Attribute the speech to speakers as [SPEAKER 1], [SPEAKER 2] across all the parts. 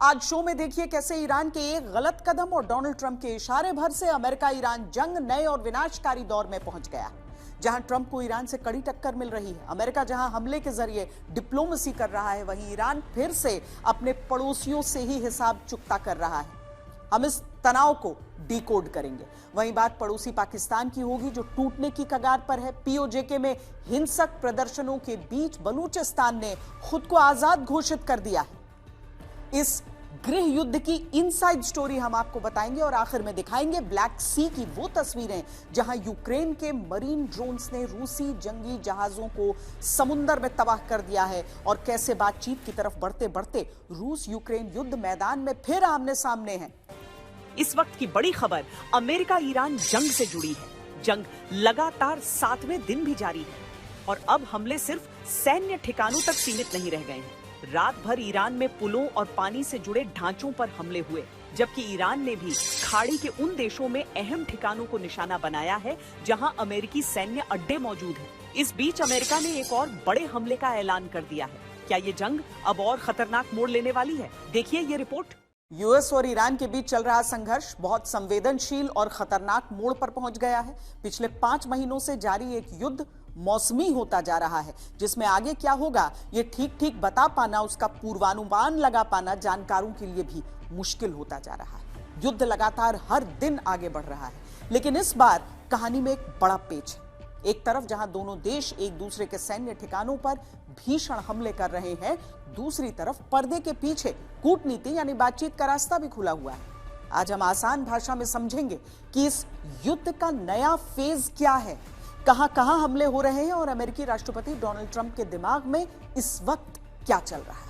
[SPEAKER 1] आज शो में देखिए कैसे ईरान के एक गलत कदम और डोनाल्ड ट्रंप के इशारे भर से अमेरिका ईरान जंग नए और विनाशकारी दौर में पहुंच गया। जहां ट्रंप को ईरान से कड़ी टक्कर मिल रही है, अमेरिका जहां हमले के जरिए डिप्लोमेसी कर रहा है, वहीं ईरान फिर से अपने पड़ोसियों से ही हिसाब चुकता कर रहा है। हम इस तनाव को डिकोड करेंगे। वहीं बात पड़ोसी पाकिस्तान की होगी, जो टूटने की कगार पर है। पीओजेके में हिंसक प्रदर्शनों के बीच बलूचिस्तान ने खुद को आजाद घोषित कर दिया है। इस गृह युद्ध की इनसाइड स्टोरी हम आपको बताएंगे और आखिर में दिखाएंगे ब्लैक सी की वो तस्वीरें जहां यूक्रेन के मरीन ड्रोन्स ने रूसी जंगी जहाजों को समुद्र में तबाह कर दिया है और कैसे बातचीत की तरफ बढ़ते बढ़ते रूस यूक्रेन युद्ध मैदान में फिर आमने सामने है।
[SPEAKER 2] इस वक्त की बड़ी खबर अमेरिका ईरान जंग से जुड़ी है। जंग लगातार 7वें दिन भी जारी है और अब हमले सिर्फ सैन्य ठिकानों तक सीमित नहीं रह गए हैं। रात भर ईरान में पुलों और पानी से जुड़े ढांचों पर हमले हुए, जबकि ईरान ने भी खाड़ी के उन देशों में अहम ठिकानों को निशाना बनाया है जहां अमेरिकी सैन्य अड्डे मौजूद हैं। इस बीच अमेरिका ने एक और बड़े हमले का ऐलान कर दिया है। क्या ये जंग अब और खतरनाक मोड़ लेने वाली है? देखिए ये रिपोर्ट।
[SPEAKER 1] यूएस और ईरान के बीच चल रहा संघर्ष बहुत संवेदनशील और खतरनाक मोड़ पर पहुंच गया है। पिछले 5 महीनों से जारी एक युद्ध मौसमी होता जा रहा है, जिसमें आगे क्या होगा ये ठीक ठीक बता पाना, उसका पूर्वानुमान लगा पाना जानकारों के लिए भी मुश्किल होता जा रहा है। युद्ध लगातार हर दिन आगे बढ़ रहा है, लेकिन इस बार कहानी में एक बड़ा पेच है। एक तरफ जहां दोनों देश एक दूसरे के सैन्य ठिकानों पर भीषण हमले कर रहे हैं, दूसरी तरफ पर्दे के पीछे कूटनीति यानी बातचीत का रास्ता भी खुला हुआ है। आज हम आसान भाषा में समझेंगे कि इस युद्ध का नया फेज क्या है, कहां हमले हो रहे हैं और अमेरिकी राष्ट्रपति डोनाल्ड ट्रंप के दिमाग में इस वक्त क्या चल रहा है।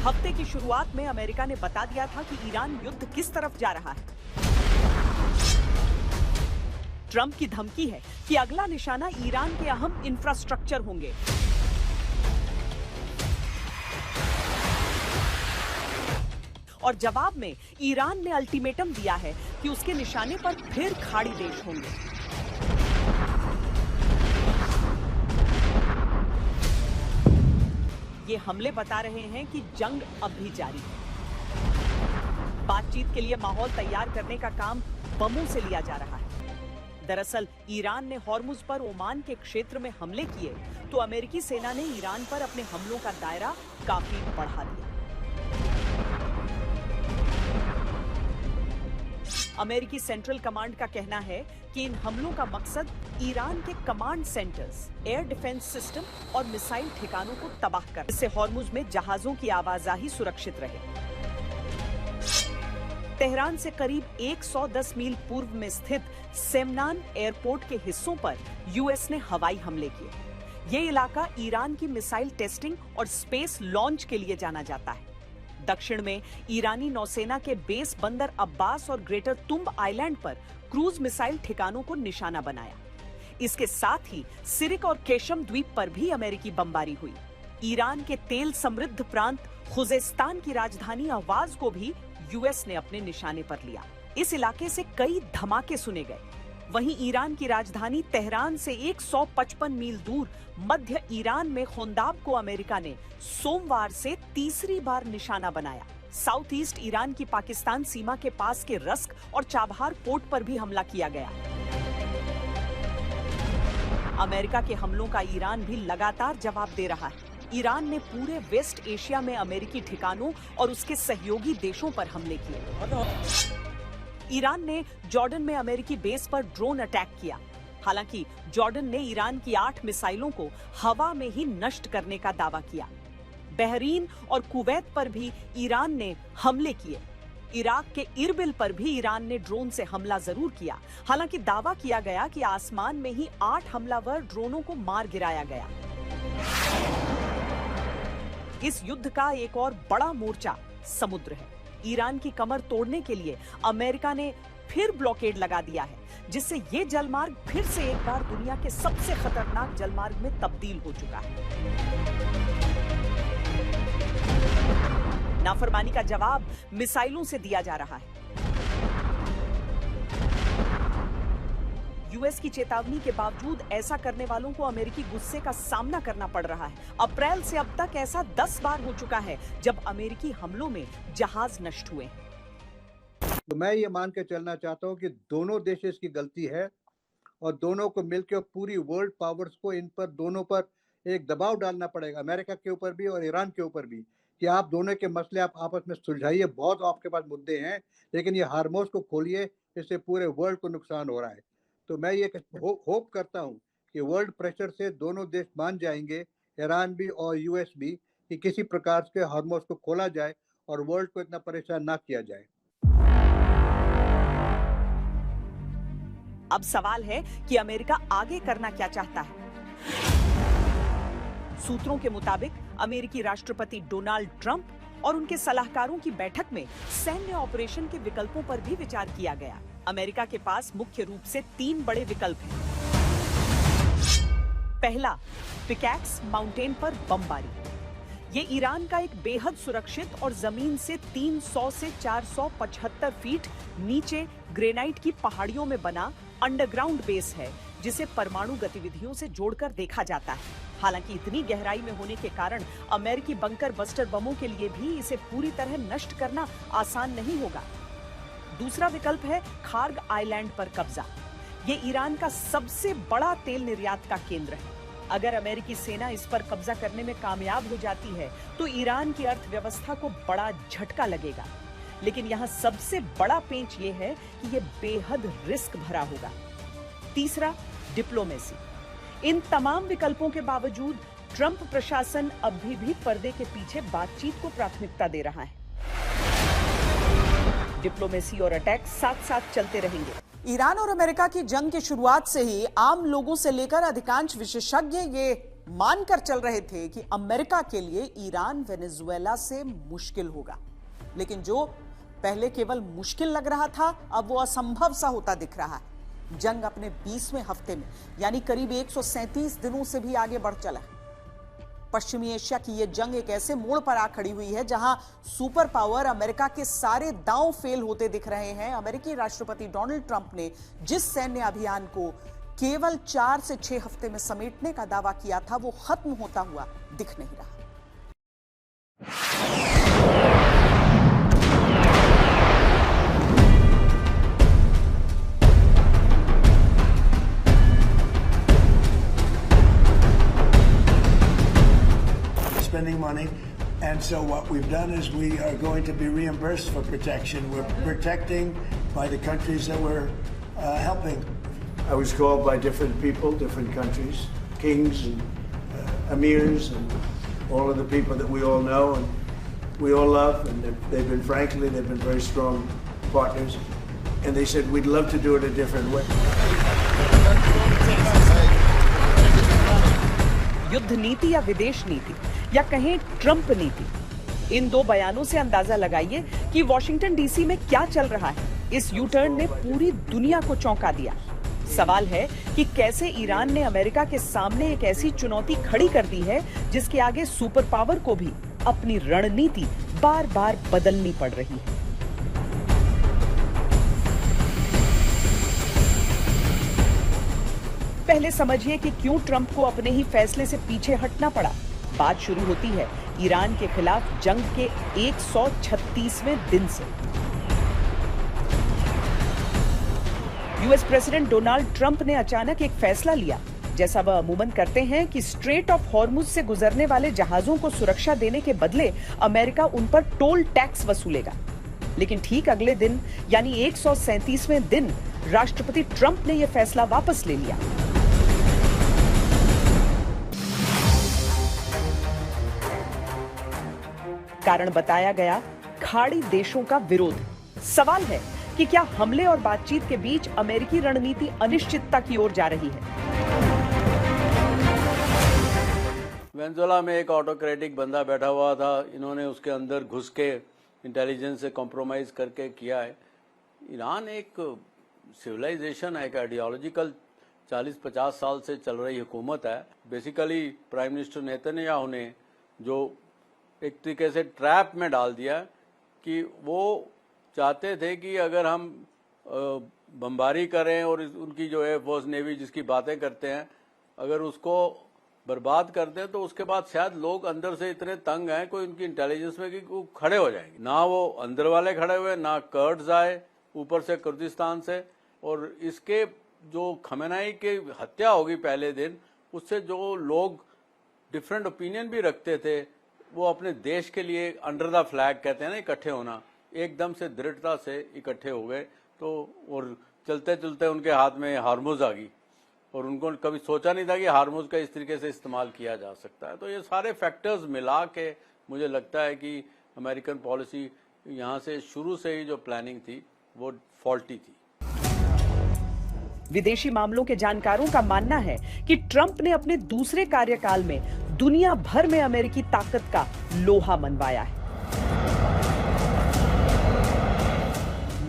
[SPEAKER 2] हफ्ते की शुरुआत में अमेरिका ने बता दिया था कि ईरान युद्ध किस तरफ जा रहा है। ट्रंप की धमकी है कि अगला निशाना ईरान के अहम इंफ्रास्ट्रक्चर होंगे। और जवाब में ईरान ने अल्टीमेटम दिया है कि उसके निशाने पर फिर खाड़ी देश होंगे। ये हमले बता रहे हैं कि जंग अब भी जारी है। बातचीत के लिए माहौल तैयार करने का काम बमों से लिया जा रहा है। दरअसल ईरान ने हॉर्मुज पर ओमान के क्षेत्र में हमले किए तो अमेरिकी सेना ने ईरान पर अपने हमलों का दायरा काफी बढ़ा दिया। अमेरिकी सेंट्रल कमांड का कहना है कि इन हमलों का मकसद ईरान के command centres, air defence system और मिसाइल ठिकानों को तबाह कर, इससे हॉर्मुज में जहाजों की आवाजाही सुरक्षित रहे। तेहरान से करीब 110 मील पूर्व में स्थित सेमनान एयरपोर्ट के हिस्सों पर यूएस ने हवाई हमले किए। ये इलाका ईरान की मिसाइल टेस्टिंग और स्पेस लॉन्च के लिए जाना जाता है। दक्षिण में ईरानी नौसेना के बेस बंदर अब्बास और ग्रेटर तुम्ब आइलैंड पर क्रूज मिसाइल ठिकानों को निशाना बनाया। इसके साथ ही सिरिक और केशम द्वीप पर भी अमेरिकी बमबारी हुई। ईरान के तेल समृद्ध प्रांत खुजेस्तान की राजधानी अवाज को भी यूएस ने अपने निशाने पर लिया। इस इलाके से कई धमाके सुने गए। वहीं ईरान की राजधानी तेहरान से 155 मील दूर मध्य ईरान में खोंदाब को अमेरिका ने सोमवार से तीसरी बार निशाना बनाया। साउथ ईस्ट ईरान की पाकिस्तान सीमा के पास के रस्क और चाबहार पोर्ट पर भी हमला किया गया। अमेरिका के हमलों का ईरान भी लगातार जवाब दे रहा है। ईरान ने पूरे वेस्ट एशिया में अमेरिकी ठिकानों और उसके सहयोगी देशों पर हमले किए। ईरान ने जॉर्डन में अमेरिकी बेस पर ड्रोन अटैक किया। हालांकि जॉर्डन ने ईरान की 8 मिसाइलों को हवा में ही नष्ट करने का दावा किया। बहरीन और कुवैत पर भी ईरान ने हमले किए। इराक के इरबिल पर भी ईरान ने ड्रोन से हमला जरूर किया। हालांकि दावा किया गया कि आसमान में ही 8 हमलावर ड्रोनों को मार गिराया गया। इस युद्ध का एक और बड़ा मोर्चा समुद्र है। ईरान की कमर तोड़ने के लिए अमेरिका ने फिर ब्लॉकेड लगा दिया है, जिससे ये जलमार्ग फिर से एक बार दुनिया के सबसे खतरनाक जलमार्ग में तब्दील हो चुका है। नाफरमानी का जवाब मिसाइलों से दिया जा रहा है। यूएस की चेतावनी के बावजूद ऐसा करने वालों को अमेरिकी गुस्से का सामना करना पड़ रहा है। अप्रैल से अब तक ऐसा 10 बार हो चुका है जब अमेरिकी हमलों में जहाज नष्ट हुए।
[SPEAKER 3] तो मैं ये मान के चलना चाहता हूँ कि दोनों देश इसकी गलती है और दोनों को मिलकर पूरी वर्ल्ड पावर्स को इन पर दोनों पर एक दबाव डालना पड़ेगा, अमेरिका के ऊपर भी और ईरान के ऊपर भी, कि आप दोनों के मसले आप आपस में सुलझाइए। बहुत आपके पास मुद्दे हैं, लेकिन ये हार्मोस को खोलिए, इससे पूरे वर्ल्ड को नुकसान हो रहा है। तो मैं ये होप करता हूँ कि वर्ल्ड प्रेशर से दोनों देश मान जाएंगे, ईरान भी और यूएस भी, कि किसी प्रकार के हार्मोस को खोला जाए और वर्ल्ड को इतना परेशान ना किया जाए।
[SPEAKER 2] अब सवाल है कि अमेरिका आगे करना क्या चाहता है। सूत्रों के मुताबिक अमेरिकी राष्ट्रपति डोनाल्ड ट्रंप और उनके सलाहकारों की बैठक में सैन्य ऑपरेशन के विकल्पों पर भी विचार किया गया। अमेरिका के पास मुख्य रूप से 3 बड़े विकल्प हैं। पहला, पिकैक्स माउंटेन पर बमबारी। ये ईरान का एक बेहद सुरक्षित और जमीन से 300 से 475 फीट नीचे ग्रेनाइट की पहाड़ियों में बना अंडरग्राउंड बेस है, जिसे परमाणु गतिविधियों से जोड़कर देखा जाता है। हालांकि इतनी गहराई में होने के कारण अमेरिकी बंकर बस्टर बमों के लिए भी इसे पूरी तरह नष्ट करना आसान नहीं होगा। दूसरा विकल्प है खार्ग आइलैंड पर कब्जा। ये ईरान का सबसे बड़ा तेल निर्यात का केंद्र है। अगर अमेरिकी सेना इस पर कब्जा करने में कामयाब हो जाती है तो ईरान की अर्थव्यवस्था को बड़ा झटका लगेगा। लेकिन यहाँ सबसे बड़ा पेंच ये है कि ये बेहद रिस्क भरा होगा। तीसरा, डिप्लोमेसी। इन तमाम विकल्पों के बावजूद ट्रंप प्रशासन अभी भी पर्दे के पीछे बातचीत को प्राथमिकता दे रहा है। डिप्लोमेसी और अटैक साथ साथ चलते रहेंगे।
[SPEAKER 1] ईरान और अमेरिका की जंग की शुरुआत से ही आम लोगों से लेकर अधिकांश विशेषज्ञ ये मानकर चल रहे थे कि अमेरिका के लिए ईरान वेनेजुएला से मुश्किल होगा। लेकिन जो पहले केवल मुश्किल लग रहा था, अब वो असंभव सा होता दिख रहा है। जंग अपने 20वें हफ्ते में यानी करीब 137 दिनों से भी आगे बढ़ चला है। पश्चिमी एशिया की यह जंग एक ऐसे मोड़ पर आ खड़ी हुई है जहां सुपर पावर अमेरिका के सारे दांव फेल होते दिख रहे हैं। अमेरिकी राष्ट्रपति डोनाल्ड ट्रंप ने जिस सैन्य अभियान को केवल 4 से 6 हफ्ते में समेटने का दावा किया था, वो खत्म होता हुआ दिख नहीं रहा।
[SPEAKER 4] Spending money, and so what we've done is we are going to be reimbursed for protection. We're protecting by the countries that we're helping. I was called by different people, different countries, kings and emirs, and all of the people that we all know and we all love, and they've been very strong partners, and they said we'd love to do it a different way.
[SPEAKER 2] युद्ध नीति या विदेश नीति या कहें Trump नीति, इन 2 बयानों से अंदाजा लगाइए कि वॉशिंगटन डीसी में क्या चल रहा है। इस यू टर्न ने पूरी दुनिया को चौंका दिया। सवाल है कि कैसे ईरान ने अमेरिका के सामने एक ऐसी चुनौती खड़ी कर दी है जिसके आगे सुपर पावर को भी अपनी रणनीति बार-बार बदलनी पड़ रही है। पहले समझिए कि क्यों ट्रंप को अपने ही फैसले से पीछे हटना पड़ा। बात शुरू होती है ईरान के खिलाफ जंग के 136वें दिन से। यूएस प्रेसिडेंट डोनाल्ड ट्रंप ने अचानक एक फैसला लिया, जैसा वह अमूमन करते हैं, कि स्ट्रेट ऑफ हॉर्मुज से गुजरने वाले जहाजों को सुरक्षा देने के बदले अमेरिका उन पर टोल टैक्स वसूलेगा। लेकिन ठीक अगले दिन यानी 137वें दिन राष्ट्रपति ट्रंप ने यह फैसला वापस ले लिया। कारण बताया गया खाड़ी देशों का विरोध। सवाल है कि क्या हमले और बातचीत के बीच अमेरिकी रणनीति अनिश्चितता की ओर जा रही है?
[SPEAKER 5] वेनेजुएला में एक ऑटोक्रेटिक बंदा बैठा हुआ था, इन्होंने उसके अंदर घुस के इंटेलिजेंस से कॉम्प्रोमाइज़ करके किया है। ईरान एक सिविलाइजेशन है, एक आइडियोलॉजिकल 40-50 साल से चल रही हुकूमत है। बेसिकली प्राइम मिनिस्टर नेतन्याहू ने जो एक तरीके से ट्रैप में डाल दिया कि वो चाहते थे कि अगर हम बमबारी करें और उनकी जो है फोर्स नेवी जिसकी बातें करते हैं, अगर उसको बर्बाद कर दें तो उसके बाद शायद लोग अंदर से इतने तंग हैं कोई उनकी इंटेलिजेंस में कि वो खड़े हो जाएंगे। ना वो अंदर वाले खड़े हुए, ना कर्ड्स आए ऊपर से कुर्दिस्तान से। और इसके जो खमेनाई की हत्या होगी पहले दिन, उससे जो लोग डिफरेंट ओपिनियन भी रखते थे वो अपने देश के लिए अंडर द फ्लैग कहते हैं ना, इकट्ठे होना, एकदम से दृढ़ता से इकट्ठे हो गए। तो और चलते चलते उनके हाथ में हार्मुज आ गई और उनको कभी सोचा नहीं था कि हार्मुज का इस तरीके से इस्तेमाल किया जा सकता है। तो ये सारे फैक्टर्स मिला के मुझे लगता है कि अमेरिकन पॉलिसी यहाँ से शुरू से ही जो प्लानिंग थी वो फॉल्टी थी।
[SPEAKER 2] विदेशी मामलों के जानकारों का मानना है कि ट्रंप ने अपने दूसरे कार्यकाल में दुनिया भर में अमेरिकी ताकत का लोहा मनवाया है।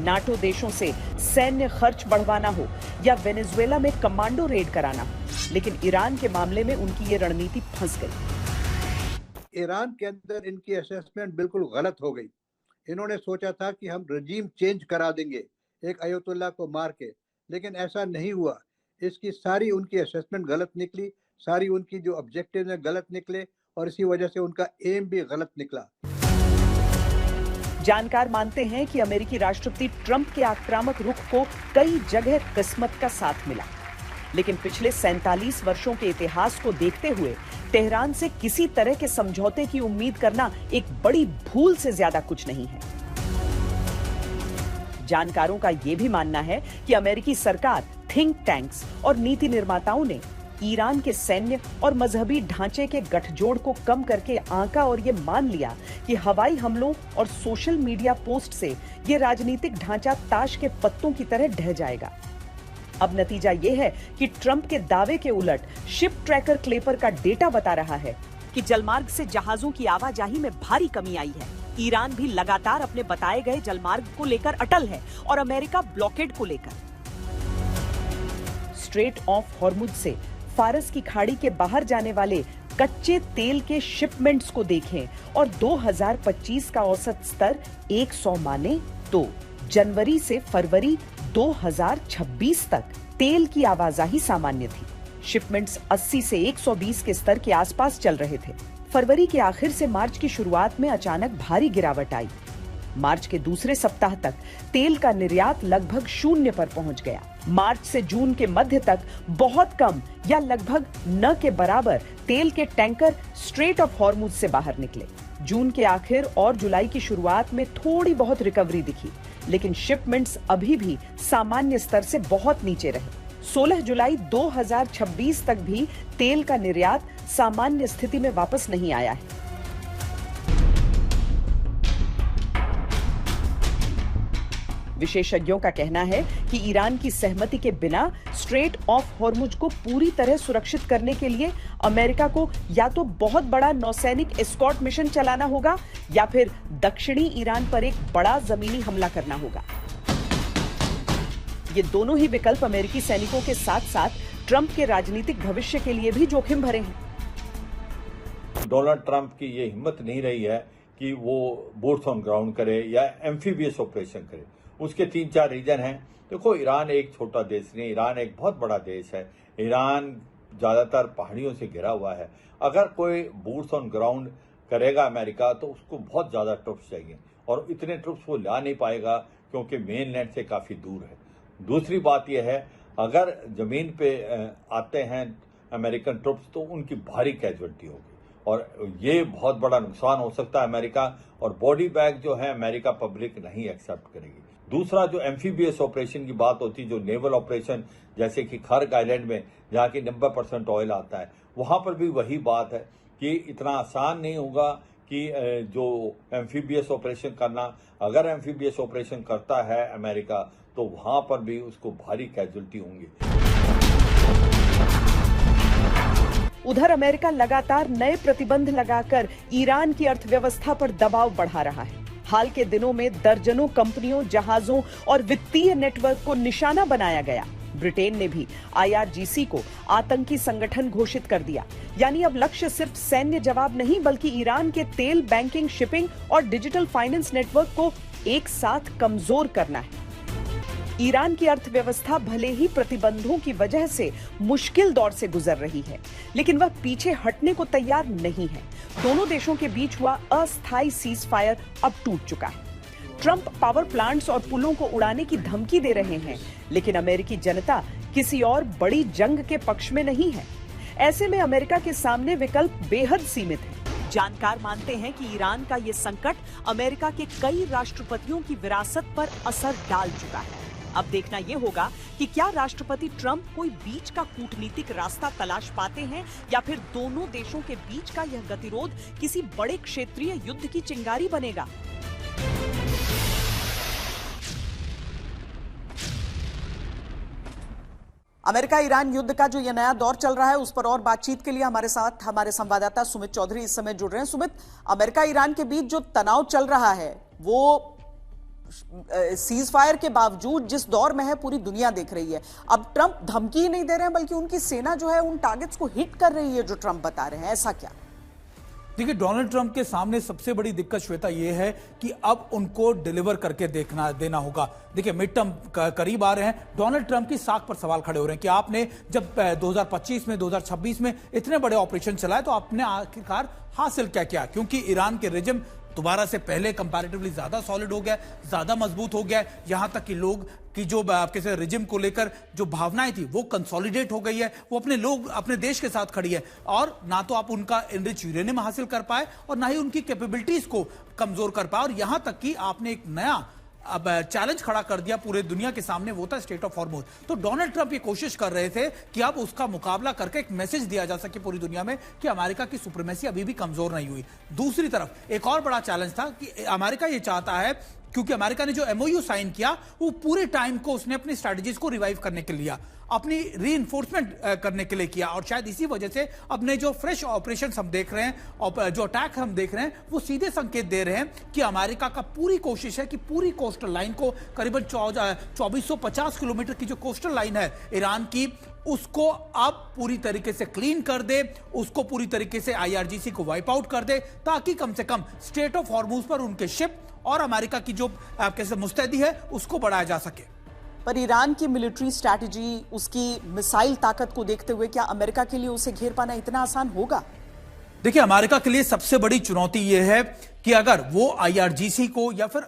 [SPEAKER 2] नाटो देशों से सैन्य खर्च बढ़वाना हो या वेनेजुएला में कमांडो रेड कराना, लेकिन ईरान के मामले में उनकी ये रणनीति फंस गई।
[SPEAKER 3] ईरान के अंदर इनकी असेसमेंट बिल्कुल गलत हो गई। इन्होंने सोचा था कि हम रजीम चेंज करा देंगे एक अयतुल्ला को मार के, लेकिन ऐसा नहीं हुआ। इसकी सारी उनकी असेसमेंट गलत निकली, सारी उनकी जो ऑब्जेक्टिव है गलत निकले और इसी वजह से उनका एम भी गलत निकला।
[SPEAKER 2] जानकार मानते हैं कि अमेरिकी राष्ट्रपति ट्रंप के आक्रामक रुख को कई जगह किस्मत का साथ मिला, लेकिन पिछले 47 वर्षों के इतिहास को देखते हुए तेहरान से किसी तरह के समझौते की उम्मीद करना एक बड़ी भूल से ज्यादा कुछ नहीं है। जानकारों का यह भी मानना है कि अमेरिकी सरकार, थिंक टैंक्स और नीति निर्माताओं ने ईरान के सैन्य और मजहबी ढांचे के गठजोड़ को कम करके आंका और ये मान लिया कि हवाई हमलों और सोशल मीडिया पोस्ट से ये राजनीतिक ढांचा ताश के पत्तों की तरह ढह जाएगा। अब नतीजा ये है कि ट्रंप के दावे के उलट शिप ट्रैकर क्लेपर का डेटा बता रहा है कि जलमार्ग से जहाजों की आवाजाही में भारी कमी आई है। ईरान भी लगातार अपने बताए गए जलमार्ग को लेकर अटल है और अमेरिका ब्लॉकेड को लेकर। स्ट्रेट ऑफ हॉर्मुज से फारस की खाड़ी के बाहर जाने वाले कच्चे तेल के शिपमेंट्स को देखें और 2025 का औसत स्तर 100 माने तो जनवरी से फरवरी 2026 तक तेल की आवाजाही सामान्य थी। शिपमेंट्स 80 से 120 के स्तर के आसपास चल रहे थे। फरवरी के आखिर से मार्च की शुरुआत में अचानक भारी गिरावट आई। मार्च के दूसरे सप्ताह तक तेल का निर्यात लगभग शून्य पर पहुंच गया। मार्च से जून के मध्य तक बहुत कम या लगभग न के बराबर तेल के टैंकर स्ट्रेट ऑफ हॉर्मुज से बाहर निकले। जून के आखिर और जुलाई की शुरुआत में थोड़ी बहुत रिकवरी दिखी, लेकिन शिपमेंट्स अभी भी सामान्य स्तर से बहुत नीचे रहे। 16 जुलाई 2026 तक भी तेल का निर्यात सामान्य स्थिति में वापस नहीं आया है। विशेषज्ञों का कहना है कि ईरान की सहमति के बिना स्ट्रेट ऑफ हॉर्मुज को पूरी तरह सुरक्षित करने के लिए अमेरिका को या तो बहुत बड़ा नौसैनिक एस्कॉर्ट मिशन चलाना होगा या फिर दक्षिणी ईरान पर एक बड़ा जमीनी हमला करना होगा। ये दोनों ही विकल्प अमेरिकी सैनिकों के साथ साथ ट्रंप के राजनीतिक भविष्य के लिए भी जोखिम भरे हैं।
[SPEAKER 6] डोनाल्ड ट्रंप की ये हिम्मत नहीं रही है कि वो बूट्स ऑन ग्राउंड करे या एम्फीबियस ऑपरेशन करे। उसके 3-4 रीजन हैं। देखो, ईरान एक छोटा देश नहीं, ईरान एक बहुत बड़ा देश है। ईरान ज़्यादातर पहाड़ियों से घिरा हुआ है। अगर कोई बूट्स ऑन ग्राउंड करेगा अमेरिका तो उसको बहुत ज़्यादा ट्रुप्स चाहिए और इतने ट्रुप्स वो ला नहीं पाएगा क्योंकि मेन लैंड से काफ़ी दूर है। दूसरी बात यह है, अगर ज़मीन पे आते हैं अमेरिकन ट्रुप्स तो उनकी भारी कैजुअल्टी होगी और ये बहुत बड़ा नुकसान हो सकता है अमेरिका, और बॉडी बैग जो है अमेरिका पब्लिक नहीं एक्सेप्ट करेगी। दूसरा, जो एम्फीबियस ऑपरेशन की बात होती है, जो नेवल ऑपरेशन जैसे कि खर्ग आइलैंड में जहाँ की 90% ऑयल आता है, वहाँ पर भी वही बात है कि इतना आसान नहीं होगा कि जो एम्फीबियस ऑपरेशन करना। अगर एम्फीबियस ऑपरेशन करता है अमेरिका तो वहाँ पर भी उसको भारी कैजुअल्टी होंगी।
[SPEAKER 2] उधर अमेरिका लगातार नए प्रतिबंध लगाकर ईरान की अर्थव्यवस्था पर दबाव बढ़ा रहा है। हाल के दिनों में दर्जनों कंपनियों, जहाजों और वित्तीय नेटवर्क को निशाना बनाया गया। ब्रिटेन ने भी IRGC को आतंकी संगठन घोषित कर दिया। यानी अब लक्ष्य सिर्फ सैन्य जवाब नहीं, बल्कि ईरान के तेल, बैंकिंग, शिपिंग और डिजिटल फाइनेंस नेटवर्क को एक साथ कमजोर करना है। ईरान की अर्थव्यवस्था भले ही प्रतिबंधों की वजह से मुश्किल दौर से गुजर रही है, लेकिन वह पीछे हटने को तैयार नहीं है। दोनों देशों के बीच हुआ अस्थायी सीज फायर अब टूट चुका है। ट्रंप पावर प्लांट्स और पुलों को उड़ाने की धमकी दे रहे हैं, लेकिन अमेरिकी जनता किसी और बड़ी जंग के पक्ष में नहीं है। ऐसे में अमेरिका के सामने विकल्प बेहद सीमित है। जानकार मानते हैं कि ईरान का ये संकट अमेरिका के कई राष्ट्रपतियों की विरासत पर असर डाल चुका है। अब देखना यह होगा कि क्या राष्ट्रपति ट्रंप कोई बीच का कूटनीतिक रास्ता तलाश पाते हैं, या फिर दोनों देशों के बीच का यह गतिरोध किसी बड़े क्षेत्रीय युद्ध की चिंगारी बनेगा।
[SPEAKER 1] अमेरिका ईरान युद्ध का जो यह नया दौर चल रहा है, उस पर और बातचीत के लिए हमारे साथ हमारे संवाददाता सुमित चौधरी इस समय जुड़ रहे हैं। सुमित, अमेरिका ईरान के बीच जो तनाव चल रहा है वो सीज फायर के बावजूद जिस दौर में है पूरी दुनिया देख रही है। अब ट्रंप धमकी ही नहीं दे रहे हैं, बल्कि उनकी सेना जो है उन टारगेट्स को हिट कर रही है जो ट्रंप बता रहे हैं। ऐसा क्या?
[SPEAKER 7] देखिए, डोनाल्ड ट्रंप के सामने सबसे बड़ी दिक्कत श्वेता यह है कि अब उनको डिलीवर करके देना होगा। देखिए, मिड टर्म करीब आ रहे हैं। डोनाल्ड ट्रंप की साख पर सवाल खड़े हो रहे हैं कि आपने जब 2025 में 2026 में इतने बड़े ऑपरेशन चलाए तो आपने आखिरकार हासिल क्या किया? क्योंकि ईरान के रिजिम दोबारा से पहले कंपैरेटिवली ज्यादा सॉलिड हो गया, ज्यादा मजबूत हो गया। यहां तक कि लोग की जो आपके रिजिम को लेकर जो भावनाएं थी वो कंसोलिडेट हो गई है। वो अपने लोग अपने देश के साथ खड़ी है, और ना तो आप उनका एनरिच यूरेनियम हासिल कर पाए और ना ही उनकी कैपेबिलिटीज को कमजोर कर पाए। और यहां तक कि आपने एक नया अब चैलेंज खड़ा कर दिया पूरे दुनिया के सामने, वो था स्टेट ऑफ हॉर्मुज। तो डोनाल्ड ट्रंप ये कोशिश कर रहे थे कि अब उसका मुकाबला करके एक मैसेज दिया जा सके पूरी दुनिया में कि अमेरिका की सुप्रीमेसी अभी भी कमजोर नहीं हुई। दूसरी तरफ एक और बड़ा चैलेंज था कि अमेरिका ये चाहता है, क्योंकि अमेरिका ने जो MOU साइन किया वो पूरे टाइम को उसने अपनी स्ट्रेटजीज को रिवाइव करने के लिए, अपनी रीइंफोर्समेंट करने के लिए किया। और शायद इसी वजह से अपने जो फ्रेश ऑपरेशन हम देख रहे हैं और जो अटैक हम देख रहे हैं, वो सीधे संकेत दे रहे हैं कि अमेरिका का पूरी कोशिश है कि पूरी कोस्टल लाइन को, करीबन 2450 किलोमीटर की जो कोस्टल लाइन है ईरान की, उसको अब पूरी तरीके से क्लीन कर दे, उसको पूरी तरीके से IRGC को वाइप आउट कर दे, ताकि कम से कम स्ट्रेट ऑफ हॉर्मुज पर उनके शिप और अमेरिका की जो कैसे मुस्तैदी है उसको बढ़ाया जा सके।
[SPEAKER 1] पर ईरान की मिलिट्री स्ट्रैटेजी, उसकी मिसाइल ताकत को देखते हुए क्या अमेरिका के लिए उसे घेर पाना इतना आसान होगा?
[SPEAKER 7] देखिए, अमेरिका के लिए सबसे बड़ी चुनौती यह है कि अगर वो IRGC को या फिर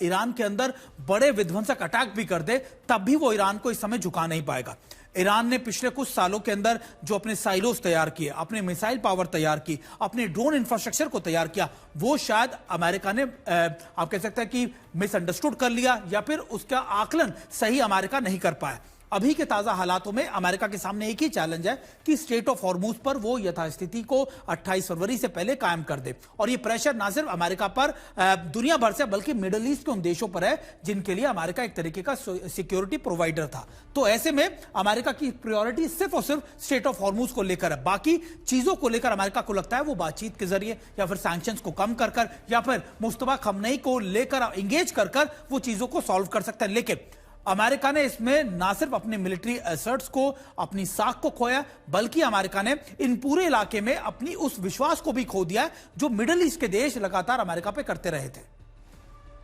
[SPEAKER 7] ईरान के अंदर बड़े विध्वंसक अटैक भी कर दे, तब भी वो ईरान को इस समय झुका नहीं पाएगा। ईरान ने पिछले कुछ सालों के अंदर जो अपने साइलोस तैयार किए, अपने मिसाइल पावर तैयार की, अपने ड्रोन इंफ्रास्ट्रक्चर को तैयार किया, वो शायद अमेरिका ने आप कह सकते हैं कि मिसअंडरस्टूड कर लिया, या फिर उसका आकलन सही अमेरिका नहीं कर पाया। अभी के ताजा हालातों में अमेरिका के सामने एक ही चैलेंज है कि स्टेट ऑफ हॉर्मुज पर वो यथास्थिति को 28 फरवरी से पहले कायम कर दे। और ये प्रेशर ना सिर्फ अमेरिका पर, दुनिया भर से, बल्कि मिडिल ईस्ट के उन देशों पर है जिनके लिए अमेरिका एक तरीके का सिक्योरिटी प्रोवाइडर था। तो ऐसे में अमेरिका की प्रायोरिटी सिर्फ और सिर्फ स्टेट ऑफ हॉर्मुज को लेकर है। बाकी चीजों को लेकर अमेरिका को लगता है वो बातचीत के जरिए या फिर सैंक्शंस को कम कर या फिर मुस्तफा खमनेई को लेकर एंगेज कर वो चीजों को सॉल्व कर सकता है। लेकिन अमेरिका ने इसमें ना सिर्फ अपने मिलिट्री एसर्ट्स को, अपनी साख को खोया, बल्कि अमेरिका ने इन पूरे इलाके में अपनी उस विश्वास को भी खो दिया जो मिडिल ईस्ट के देश लगातार अमेरिका पे करते रहे थे।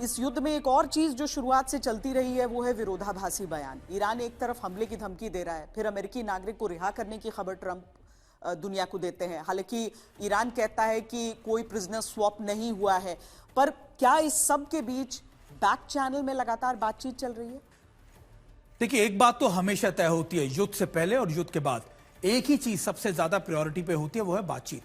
[SPEAKER 1] इस युद्ध में एक और चीज जो शुरुआत से चलती रही है वो है विरोधाभासी बयान। ईरान एक तरफ हमले की धमकी दे रहा है, फिर अमेरिकी नागरिक को रिहा करने की खबर ट्रंप दुनिया को देते हैं। हालांकि ईरान कहता है कि कोई प्रिजनर स्वैप नहीं हुआ है, पर क्या इस सब के बीच बैक चैनल में लगातार बातचीत चल रही है?
[SPEAKER 7] देखिए, एक बात तो हमेशा तय होती है, युद्ध से पहले और युद्ध के बाद एक ही चीज सबसे ज्यादा प्रायोरिटी पे होती है, वो है बातचीत।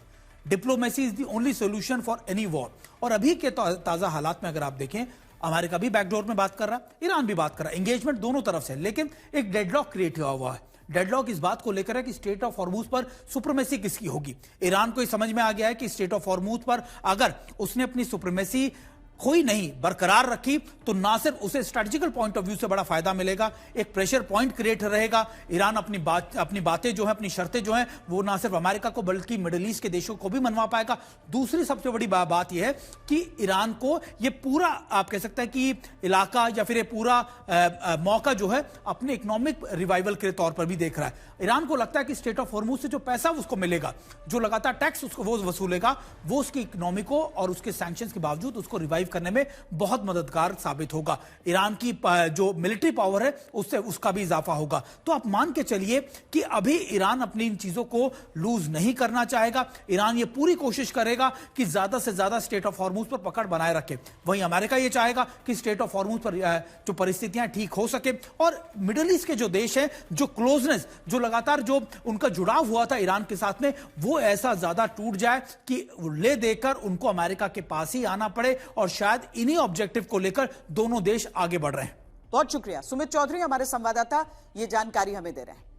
[SPEAKER 7] Diplomacy is the only solution for any war. और अभी के ताजा हालात में अगर आप देखें, अमेरिका भी बैकडोर में बात कर रहा है, ईरान भी बात कर रहा है, एंगेजमेंट दोनों तरफ से, लेकिन एक डेडलॉक क्रिएट हुआ है। डेडलॉक इस बात को लेकर है कि स्टेट ऑफ हॉर्मुज पर सुप्रीमेसी किसकी होगी। ईरान को समझ में आ गया है कि स्टेट ऑफ हॉर्मुज पर अगर उसने अपनी सुप्रीमेसी खोई नहीं, बरकरार रखी तो ना सिर्फ उसे स्ट्रेटेजिकल पॉइंट ऑफ व्यू से बड़ा फायदा मिलेगा, एक प्रेशर पॉइंट क्रिएट रहेगा। ईरान अपनी बातें जो है, अपनी शर्तें जो हैं, वो ना सिर्फ अमेरिका को बल्कि मिडिल ईस्ट के देशों को भी मनवा पाएगा। दूसरी सबसे बड़ी बात यह है कि ईरान को ये पूरा, आप कह सकते हैं कि इलाका या फिर ये पूरा मौका जो है अपने इकोनॉमिक रिवाइवल के तौर पर भी देख रहा है। ईरान को लगता है कि स्ट्रेट ऑफ हॉर्मुज से जो पैसा उसको मिलेगा, जो लगातार टैक्स उसको वो वसूलेगा, वो उसकी इकोनॉमी को और उसके सैंक्शंस के बावजूद उसको रिवाइव करने में बहुत मददगार साबित होगा। ईरान की जो मिलिट्री पावर है उससे उसका भी इजाफा होगा। तो आप मान के चलिए कि अभी ईरान अपनी इन चीजों को लूज नहीं करना चाहेगा। ईरान ये पूरी कोशिश करेगा कि ज्यादा से ज्यादा स्ट्रेट ऑफ हॉर्मुज पर पकड़ बनाए रखे। वहीं अमेरिका ये चाहेगा कि स्ट्रेट ऑफ हॉर्मुज पर जो परिस्थितियां ठीक हो सके और मिडिल ईस्ट के जो देश हैं, जो क्लोजनेस, जो लगातार जो उनका जुड़ाव हुआ था ईरान के साथ में, वो ऐसा ज्यादा टूट जाए कि ले देकर उनको अमेरिका के पास ही आना पड़े और शायद इन्हीं ऑब्जेक्टिव को लेकर दोनों देश आगे बढ़ रहे हैं।
[SPEAKER 1] बहुत शुक्रिया सुमित चौधरी, हमारे संवाददाता ये जानकारी हमें दे रहे हैं।